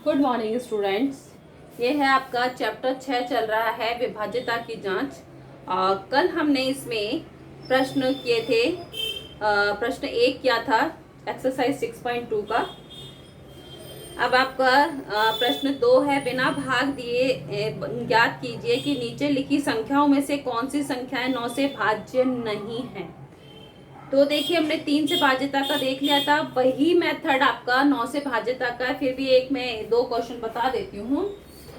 Good morning students. ये है आपका चैप्टर 6 चल रहा है विभाज्यता की जांच। कल हमने इसमें प्रश्न किए थे। प्रश्न 1 किया था एक्सरसाइज 6.2 का। अब आपका प्रश्न 2 है, बिना भाग दिए ज्ञात कीजिए कि नीचे लिखी संख्याओं में से कौन सी संख्याएं 9 से भाज्य नहीं है। तो देखिए, हमने 3 से भाज्यता का देख लिया था, वही मेथड आपका 9 से भाज्यता का है। फिर भी एक मैं 2 क्वेश्चन बता देती हूँ।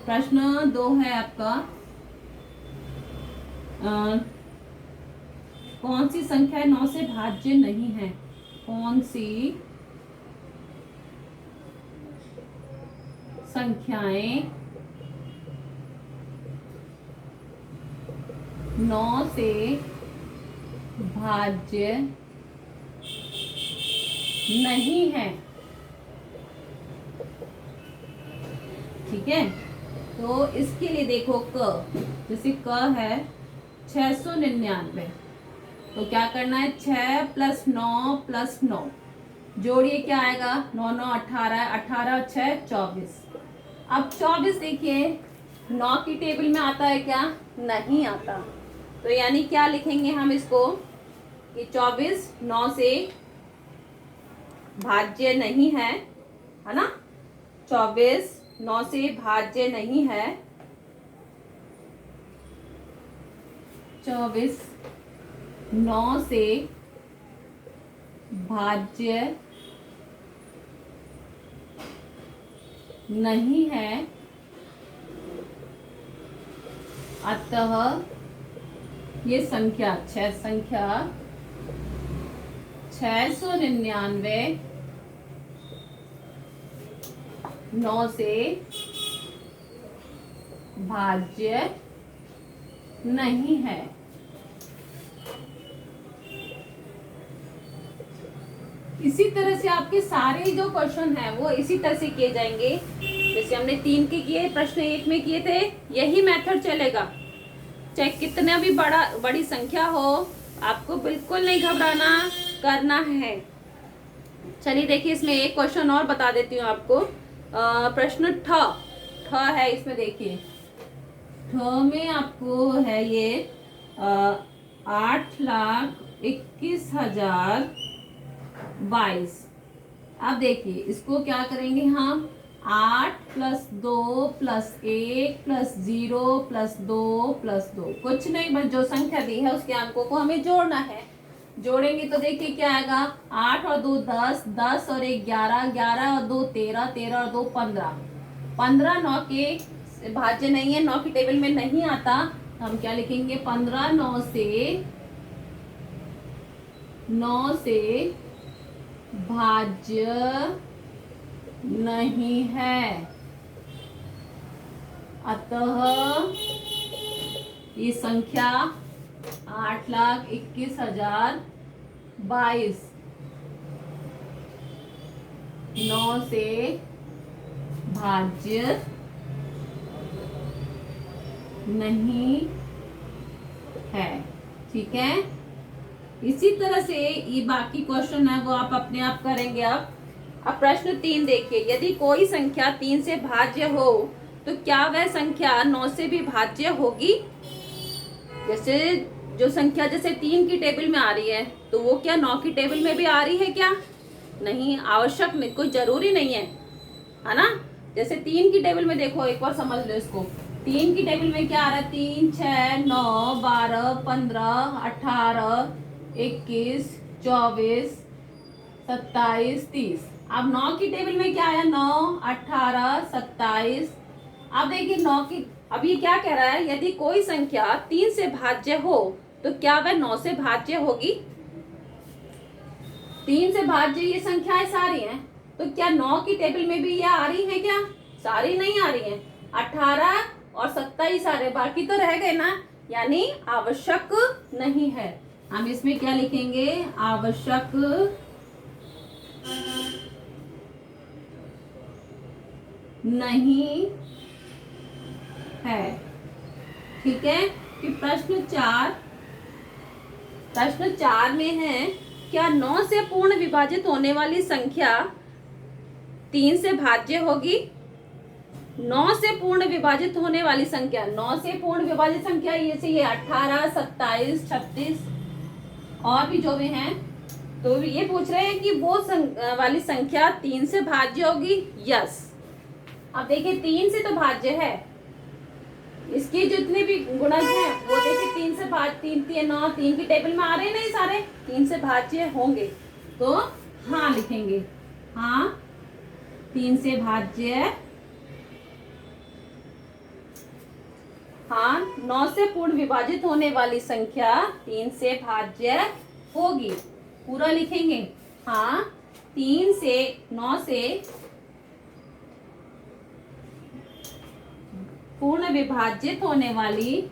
प्रश्न 2 है आपका, कौन सी संख्या 9 से भाज्य नहीं है? कौन सी संख्याएं 9 से भाज्य नहीं है? ठीक है, तो इसके लिए देखो क, जैसे क है 699, तो क्या करना है, 6 + 9 + 9 जोड़िए, क्या आएगा, 9 9 18, 18 6 24। अब 24 देखिए 9 की टेबल में आता है क्या? नहीं आता। तो यानी क्या लिखेंगे हम इसको कि 24 9 से भाज्य नहीं है ना। 24 9 से भाज्य नहीं है। 24 9 से भाज्य नहीं है, अतः ये संख्या 699 9 से भाज्य नहीं है। इसी तरह से आपके सारे जो क्वेश्चन हैं वो इसी तरह से किए जाएंगे जैसे हमने 3 के किए, प्रश्न 1 में किए थे। यही मेथड चलेगा, चाहे कितना भी बड़ी संख्या हो, आपको बिल्कुल नहीं घबराना, करना है। चलिए देखिए, इसमें एक क्वेश्चन और बता देती हूँ आपको। प्रश्न ठ है, इसमें देखिए ठ में आपको है ये 8,21,022। अब देखिए इसको क्या करेंगे हम, 8 + 2 + 1 + 0 + 2 + 2, कुछ नहीं, बस जो संख्या दी है उसके अंकों को हमें जोड़ना है। जोड़ेंगे तो देखिए क्या आएगा, 8 और 2 10, 10 और 1 11, 11 और 2 13, 13 और 2 15, 15 9 के भाज्य नहीं है, 9 की टेबल में नहीं आता। हम क्या लिखेंगे, 15 9 से भाज्य नहीं है, अतः ये संख्या 8,21,022 9 से भाज्य नहीं है। ठीक है, इसी तरह से ये बाकी क्वेश्चन है वो आप अपने आप करेंगे। अब प्रश्न 3 देखिए, यदि कोई संख्या 3 से भाज्य हो तो क्या वह संख्या 9 से भी भाज्य होगी? जैसे जो संख्या जैसे 3 की टेबल में आ रही है, तो वो क्या 9 की टेबल में भी आ रही है क्या? नहीं, आवश्यक नहीं, कोई जरूरी नहीं है ना। जैसे 3 की टेबल में देखो, एक बार समझ लो इसको। 3 की टेबल में क्या आ रहा है, 3 6 9 12 15 18 21 24 27 30। अब 9 की टेबल में क्या आया, 9 18 27। अब देखिए 9 की, अब ये क्या कह रहा है, यदि कोई संख्या 3 से भाज्य हो तो क्या वह 9 से भाज्य होगी? 3 से भाज्य ये संख्याएं सारी हैं, तो क्या 9 की टेबल में भी ये आ रही है क्या? सारी नहीं आ रही हैं, 18 और 27 आ रहे, बाकी तो रह गए ना, यानी आवश्यक नहीं है। हम इसमें क्या लिखेंगे, आवश्यक नहीं है। ठीक है, कि प्रश्न 4 में है, क्या 9 से पूर्ण विभाजित होने वाली संख्या 3 से भाज्य होगी? 9 से पूर्ण विभाजित होने वाली संख्या, 9 से पूर्ण विभाजित संख्या ये चाहिए 18, 27, 36 और भी जो भी हैं। तो ये पूछ रहे हैं कि वो वाली संख्या 3 से भाज्य होगी। यस, अब देखिए 3 से तो भाज्य है, इसके जितने भी गुणज हैं वो देखिए 3 से भाज्य, 3 3 9, 3 की टेबल में आ रहे हैं ना ये सारे, 3 से भाज्य होंगे तो हाँ लिखेंगे। हाँ 3 से भाज्य, हाँ 9 से पूर्ण विभाजित होने वाली संख्या 3 से भाज्य होगी, पूरा लिखेंगे। हाँ 3 से 9 से पूर्ण विभाजित होने वाली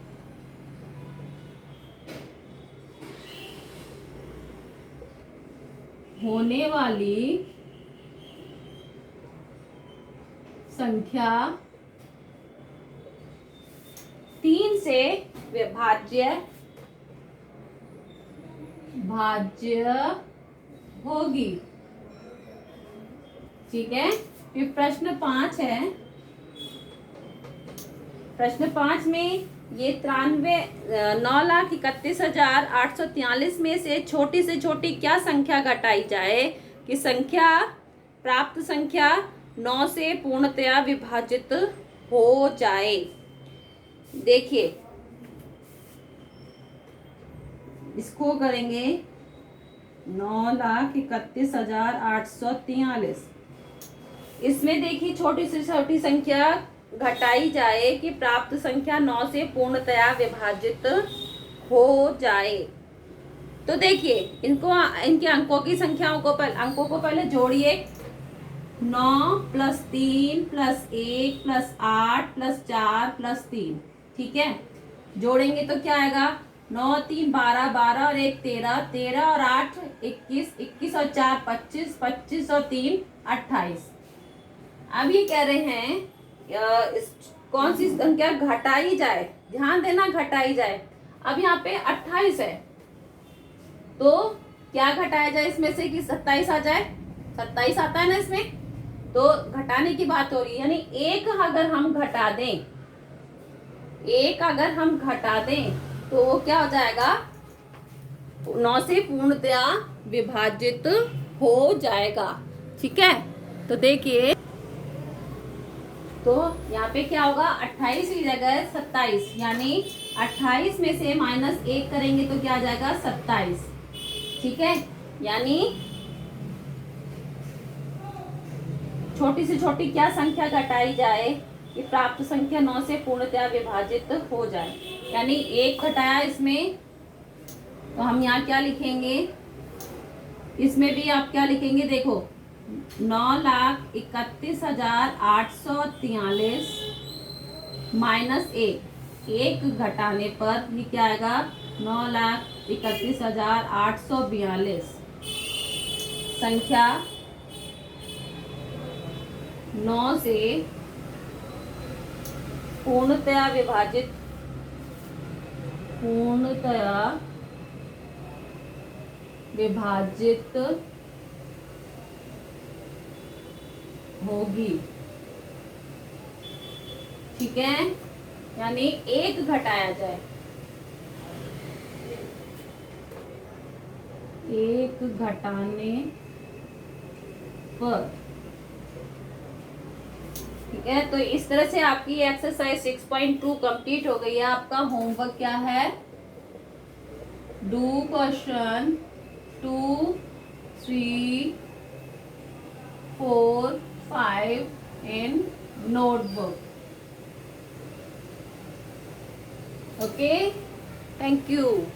संख्या 3 से भाज्य होगी। ठीक है, फिर प्रश्न 5 है। प्रश्न 5 में ये 9,31,843 में से छोटी क्या संख्या घटाई जाए कि संख्या प्राप्त संख्या 9 से पूर्णतया विभाजित हो जाए। देखिए इसको करेंगे 9,31,843। इसमें देखिए छोटी से छोटी संख्या घटाई जाए कि प्राप्त संख्या 9 से पूर्णतया विभाजित हो जाए। तो देखिए इनके अंकों की संख्याओं को अंकों को पहले जोड़िए। 9 + 3 + 1 + 8 + 4 + 3। ठीक है, जोड़ेंगे तो क्या आएगा? 9 3 12, 12 और 1 13, 13 और 8 21, 21 और 4 25, 25 और 3 28। अब ये कह रहे हैं कौन सी संख्या घटाई जाए, ध्यान देना घटाई जाए। अब यहाँ पे 28 है तो क्या घटाया जाए इसमें से कि 27 आ जाए? 27 आता है ना इसमें, तो घटाने की बात हो रही है। यानी एक अगर हम घटा दें तो वो क्या हो जाएगा? 9 से पूर्णतया विभाजित हो जाएगा। ठीक है, तो देखिए तो यहाँ पे क्या होगा? 28 की जगह 27, यानी 28 में से -1 करेंगे तो क्या आ जाएगा? 27। ठीक है, यानी छोटी से छोटी क्या संख्या घटाई जाए कि प्राप्त संख्या 9 से पूर्णतया विभाजित हो जाए। यानी 1 घटाया इसमें, तो हम यहाँ क्या लिखेंगे? इसमें भी आप क्या लिखेंगे? देखो 9,31,843 -1 घटाने पर ये क्या आएगा? 9,31,842। संख्या 9 से पूर्णतया विभाजित होगी। ठीक है, यानी 1 घटाया जाए, 1 घटाने पर। ठीक है, तो इस तरह से आपकी एक्सरसाइज 6.2 कंप्लीट हो गई है। आपका होमवर्क क्या है? Do question 2, 3, 4, 5 in notebook. Okay, thank you.